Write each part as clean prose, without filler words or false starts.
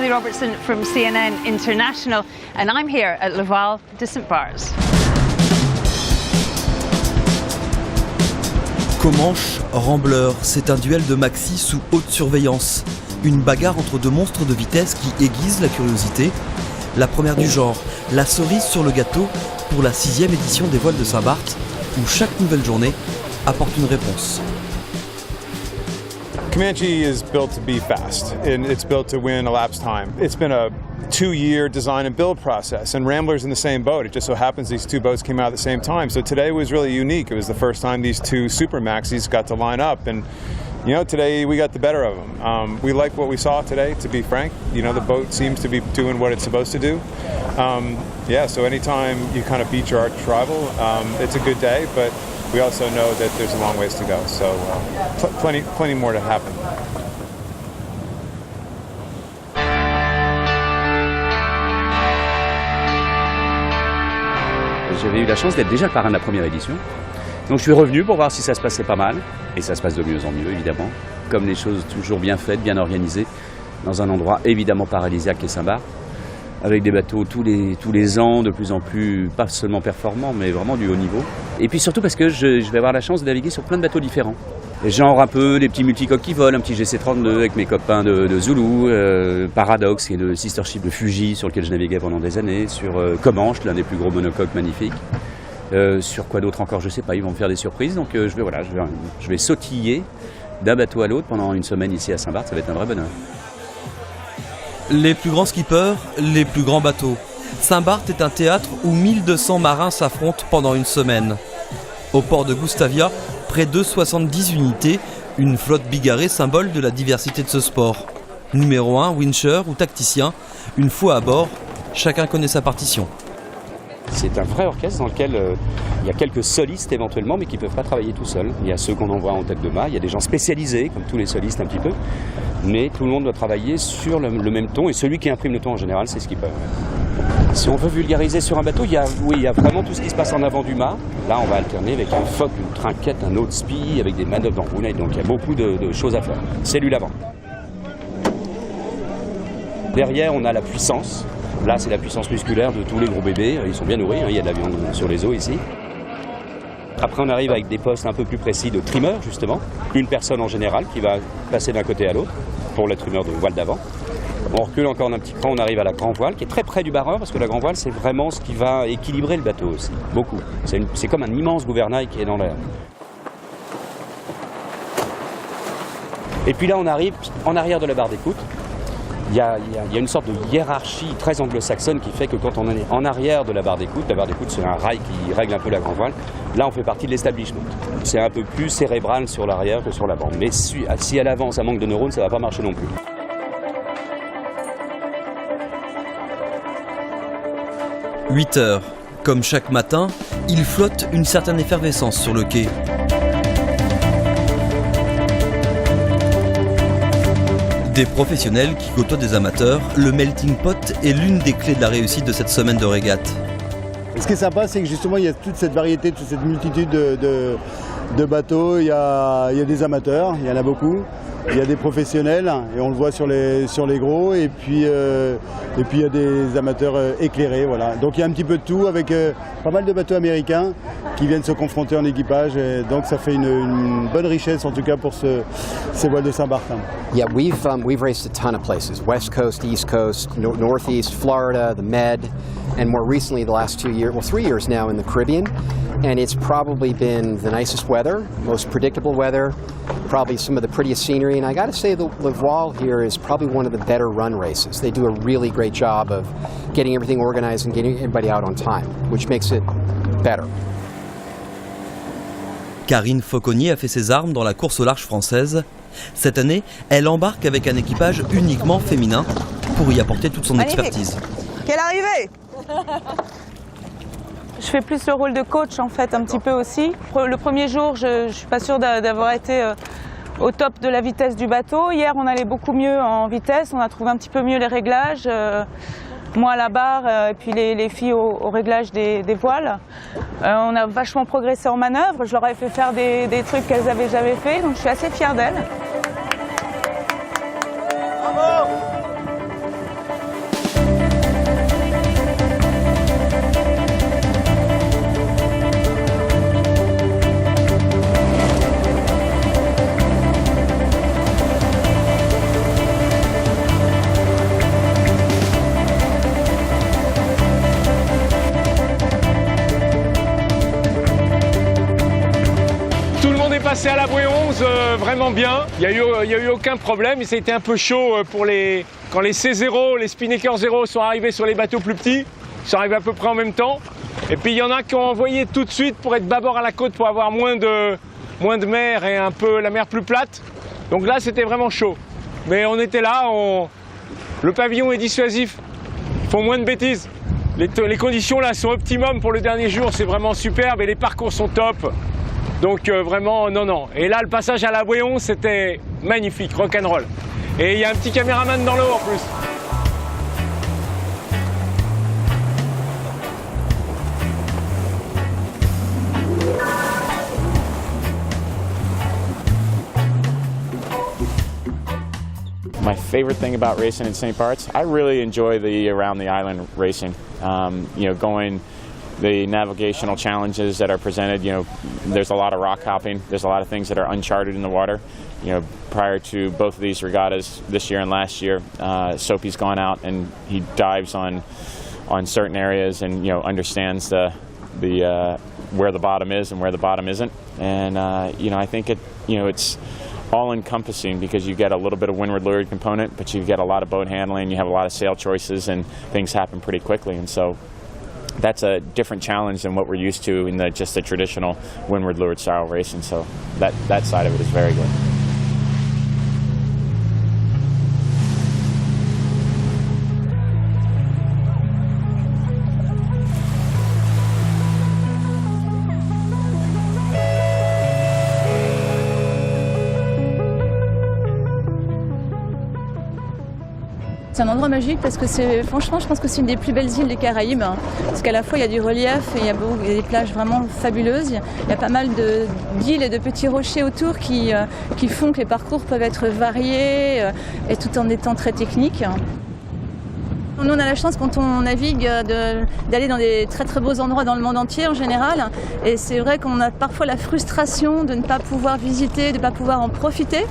Julie Robertson from CNN International, and I'm here at Laval de Saint-Barth. Comanche, Rambleur, c'est un duel de maxi sous haute surveillance. Une bagarre entre deux monstres de vitesse qui aiguise la curiosité. La première du genre, la cerise sur le gâteau pour la 6e édition des voiles de Saint-Barth, où chaque nouvelle journée apporte une réponse. Comanche is built to be fast, and it's built to win elapsed time. It's been a 2-year design and build process, and Rambler's in the same boat. It just so happens these two boats came out at the same time. So today was really unique. It was the first time these two super maxis got to line up, and you know, today we got the better of them. We like what we saw today, to be frank. You know, the boat seems to be doing what it's supposed to do. Yeah, so anytime you kind of beat your arch rival, it's a good day, but we also know that there's a long ways to go. So plenty more to happen. J'avais eu la chance d'être déjà le parrain de la première édition. Donc je suis revenu pour voir si ça se passait pas mal. Et ça se passe de mieux en mieux, évidemment. Comme les choses toujours bien faites, bien organisées, dans un endroit évidemment paradisiaque qu'est Saint-Barth, avec des bateaux tous les ans, de plus en plus, pas seulement performants, mais vraiment du haut niveau. Et puis surtout parce que je vais avoir la chance de naviguer sur plein de bateaux différents. Genre un peu les petits multicoques qui volent, un petit GC32 avec mes copains de Zulu, Paradox, qui est le sister ship de Fuji sur lequel je naviguais pendant des années, sur Comanche, l'un des plus gros monocoques magnifiques. Sur quoi d'autre encore, je sais pas, ils vont me faire des surprises, donc je vais sautiller d'un bateau à l'autre pendant une semaine ici à Saint-Barth, ça va être un vrai bonheur. Les plus grands skippers, les plus grands bateaux. Saint-Barth est un théâtre où 1200 marins s'affrontent pendant une semaine. Au port de Gustavia, près de 70 unités, une flotte bigarrée symbole de la diversité de ce sport. Numéro 1, wincher ou tacticien, une fois à bord, chacun connaît sa partition. C'est un vrai orchestre dans lequel il y a quelques solistes éventuellement, mais qui ne peuvent pas travailler tout seuls. Il y a ceux qu'on envoie en tête de mât, il y a des gens spécialisés, comme tous les solistes un petit peu, mais tout le monde doit travailler sur le même ton, et celui qui imprime le ton en général, c'est skipper. Si on veut vulgariser sur un bateau, il y a vraiment tout ce qui se passe en avant du mât. Là, on va alterner avec un foc, une trinquette, un autre spi, avec des manœuvres d'enroulade, donc il y a beaucoup de choses à faire. Cellule avant. Derrière, on a la puissance. Là, c'est la puissance musculaire de tous les gros bébés. Ils sont bien nourris, hein. Il y a de la viande sur les os ici. Après, on arrive avec des postes un peu plus précis de trimmer, justement. Une personne en général qui va passer d'un côté à l'autre pour le trimmer de voile d'avant. On recule encore un petit cran, on arrive à la grand voile, qui est très près du barreur, parce que la grand voile, c'est vraiment ce qui va équilibrer le bateau aussi, beaucoup. C'est comme un immense gouvernail qui est dans l'air. Et puis là, on arrive en arrière de la barre d'écoute. Il y a une sorte de hiérarchie très anglo-saxonne qui fait que quand on est en arrière de la barre d'écoute c'est un rail qui règle un peu la grand voile, là on fait partie de l'establishment. C'est un peu plus cérébral sur l'arrière que sur l'avant. Mais si à l'avant ça manque de neurones, ça ne va pas marcher non plus. « 8 heures. Comme chaque matin, il flotte une certaine effervescence sur le quai. Des professionnels qui côtoient des amateurs, le melting pot est l'une des clés de la réussite de cette semaine de régate. Ce qui est sympa, c'est que justement, il y a toute cette variété, toute cette multitude de bateaux. Il y a des amateurs, il y en a beaucoup. Il y a des professionnels, et on le voit sur les gros. Et puis il y a des amateurs éclairés. Voilà. Donc il y a un petit peu de tout, avec pas mal de bateaux américains qui viennent se confronter en équipage. Et donc ça fait une bonne richesse, en tout cas, pour ces voiles de Saint-Barth. Yeah, we've raced a ton of places: West Coast, East Coast, Northeast, Florida, the Med, and more recently, the last 2 years, well, 3 years now, in the Caribbean. And it's probably been the nicest weather, most predictable weather, probably some of the prettiest scenery. And I got to say, the voile here is probably one of the better run races. They do a really great job of getting everything organized and getting everybody out on time, which makes it better. Karine Fauconnier a fait ses armes dans la course au large française. Cette année, elle embarque avec un équipage uniquement féminin pour y apporter toute son expertise. Quelle arrivée! Je fais plus le rôle de coach en fait, un petit peu aussi. Le premier jour, je ne suis pas sûre d'avoir été au top de la vitesse du bateau. Hier, on allait beaucoup mieux en vitesse, on a trouvé un petit peu mieux les réglages. Moi à la barre et puis les filles au réglage des voiles. On a vachement progressé en manœuvre. Je leur ai fait faire des trucs qu'elles n'avaient jamais fait, donc je suis assez fière d'elles. passé à la bouée 11 vraiment bien. Il n'y a eu aucun problème. Ça a été un peu chaud quand les C0, les Spinnaker 0 sont arrivés sur les bateaux plus petits. Ils sont arrivés à peu près en même temps. Et puis il y en a qui ont envoyé tout de suite pour être bâbord à la côte pour avoir moins de mer et un peu la mer plus plate. Donc là c'était vraiment chaud. Mais on était là, le pavillon est dissuasif. Ils font moins de bêtises. Les conditions là sont optimum pour le dernier jour, c'est vraiment superbe et les parcours sont top. Donc vraiment, non. Et là, le passage à la bouée 11, c'était magnifique, rock'n'roll. Et il y a un petit caméraman dans l'eau en plus. My favorite thing about racing in St. Bart's, I really enjoy the around the island racing. Going the navigational challenges that are presented. There's a lot of rock hopping. There's a lot of things that are uncharted in the water. Prior to both of these regattas this year and last year, Soapy's gone out and he dives on certain areas and understands the where the bottom is and where the bottom isn't. And I think it's all-encompassing because you get a little bit of windward leeward component, but you get a lot of boat handling, you have a lot of sail choices, and things happen pretty quickly. And so that's a different challenge than what we're used to in just the traditional windward leeward style racing. So that side of it is very good. C'est un endroit magique parce que franchement, je pense que c'est une des plus belles îles des Caraïbes. Parce qu'à la fois, il y a du relief et il y a des plages vraiment fabuleuses. Il y a pas mal d'îles et de petits rochers autour qui font que les parcours peuvent être variés et tout en étant très techniques. Nous, on a la chance, quand on navigue, d'aller dans des très très beaux endroits dans le monde entier en général. Et c'est vrai qu'on a parfois la frustration de ne pas pouvoir visiter, de ne pas pouvoir en profiter.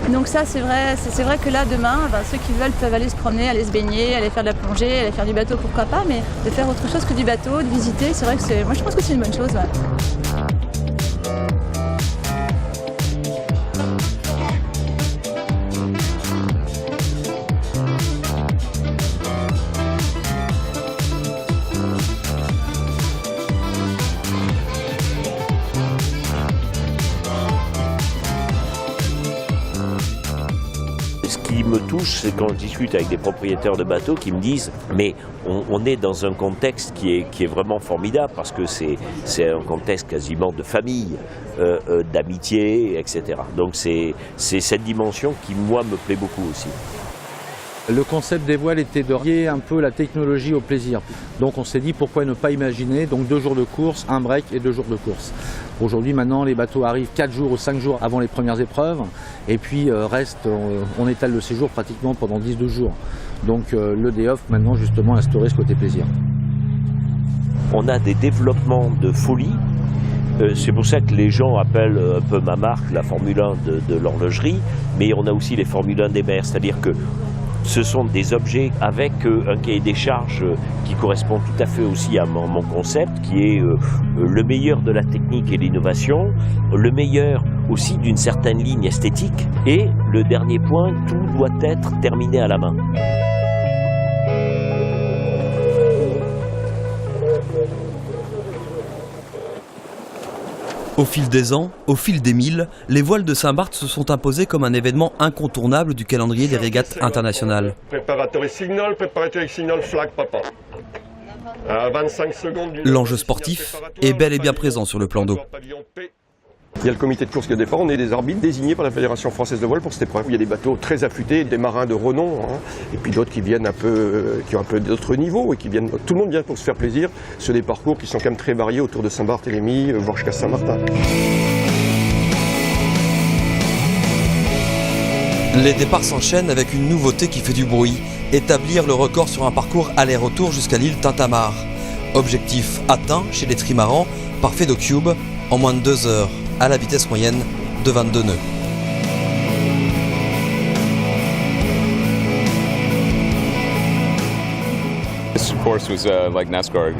Donc ça, c'est vrai que là, demain, ceux qui veulent peuvent aller se promener, aller se baigner, aller faire de la plongée, aller faire du bateau, pourquoi pas. Mais de faire autre chose que du bateau, de visiter, c'est vrai que moi je pense que c'est une bonne chose. Ouais. Ce qui me touche, c'est quand je discute avec des propriétaires de bateaux qui me disent mais on est dans un contexte qui est vraiment formidable parce que c'est un contexte quasiment de famille, d'amitié, etc. Donc c'est cette dimension qui, moi, me plaît beaucoup aussi. Le concept des voiles était de lier un peu la technologie au plaisir. Donc on s'est dit pourquoi ne pas imaginer donc 2 jours de course, un break et 2 jours de course. Aujourd'hui maintenant les bateaux arrivent 4 jours ou 5 jours avant les premières épreuves et puis on étale le séjour pratiquement pendant 10-12 jours. Donc le day off maintenant justement a instauré ce côté plaisir. On a des développements de folie. C'est pour ça que les gens appellent un peu ma marque la Formule 1 de l'horlogerie, mais on a aussi les Formule 1 des mers, c'est-à-dire que ce sont des objets avec un cahier des charges qui correspond tout à fait aussi à mon concept, qui est le meilleur de la technique et l'innovation, le meilleur aussi d'une certaine ligne esthétique, et le dernier point, tout doit être terminé à la main. Au fil des ans, au fil des milles, les voiles de Saint-Barth se sont imposées comme un événement incontournable du calendrier des régates internationales. Préparateur et signal, flag, papa. À 25 secondes. L'enjeu sportif est bel et bien présent sur le plan d'eau. Il y a le comité de course qui est au départ, on est des arbitres désignés par la Fédération française de voile pour cette épreuve. Il y a des bateaux très affûtés, des marins de renom, et puis d'autres qui viennent qui ont un peu d'autres niveaux, et tout le monde vient pour se faire plaisir sur des parcours qui sont quand même très variés autour de Saint-Barthélemy, voire jusqu'à Saint-Martin. Les départs s'enchaînent avec une nouveauté qui fait du bruit, établir le record sur un parcours aller-retour jusqu'à l'île Tintamarre. Objectif atteint chez les trimarans par FedoCube en moins de 2 heures, à la vitesse moyenne de 22 nœuds. This course was like NASCAR,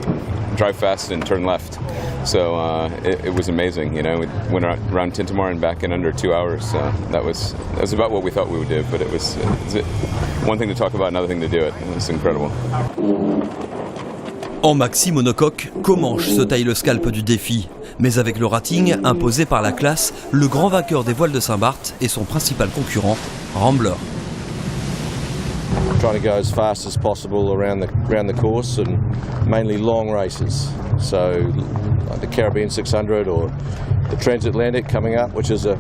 drive fast and turn left. So it was amazing. You know, we went around Tintamar and back in under 2 hours. That was about what we thought we would do, but it's one thing to talk about, another thing to do it. It was incredible. En maxi monocoque, Comanche se taille le scalp du défi. Mais avec le rating imposé par la classe, le grand vainqueur des voiles de Saint-Barth est son principal concurrent, Rambler. Trying to go as fast as possible around the course and mainly long races. So like the Caribbean 600 or the Transatlantic coming up, which is a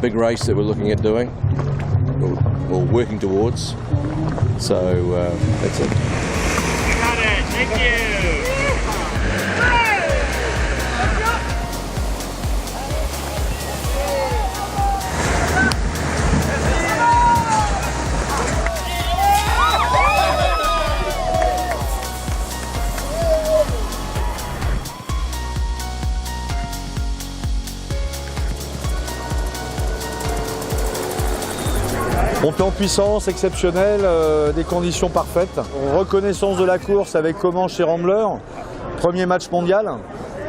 big race that we're looking at doing or working towards. So that's it. Got it. Thank you. Montée en puissance exceptionnelle, des conditions parfaites. Reconnaissance de la course avec Comanche et Rambler. Premier match mondial.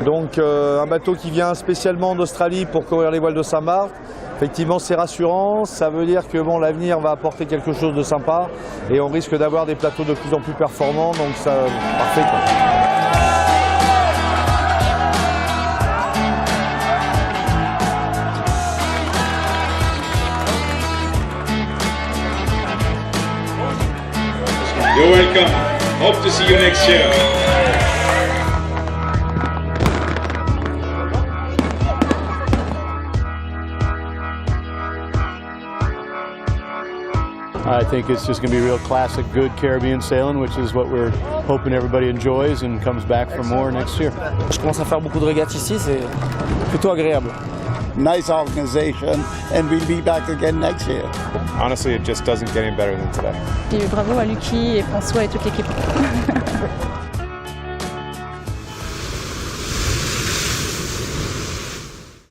Donc un bateau qui vient spécialement d'Australie pour courir les voiles de Saint-Barth. Effectivement, c'est rassurant. Ça veut dire que bon, l'avenir va apporter quelque chose de sympa. Et on risque d'avoir des plateaux de plus en plus performants. Donc ça, parfait, quoi. You're welcome. Hope to see you next year. I think it's just going to be real classic, good Caribbean sailing, which is what we're hoping everybody enjoys and comes back for more next year. Je commence à faire beaucoup de régates ici, c'est plutôt agréable. Nice organization, and we'll be back again next year. Honestly, it just doesn't get any better than today. Et bravo à Lucky et François et toute l'équipe.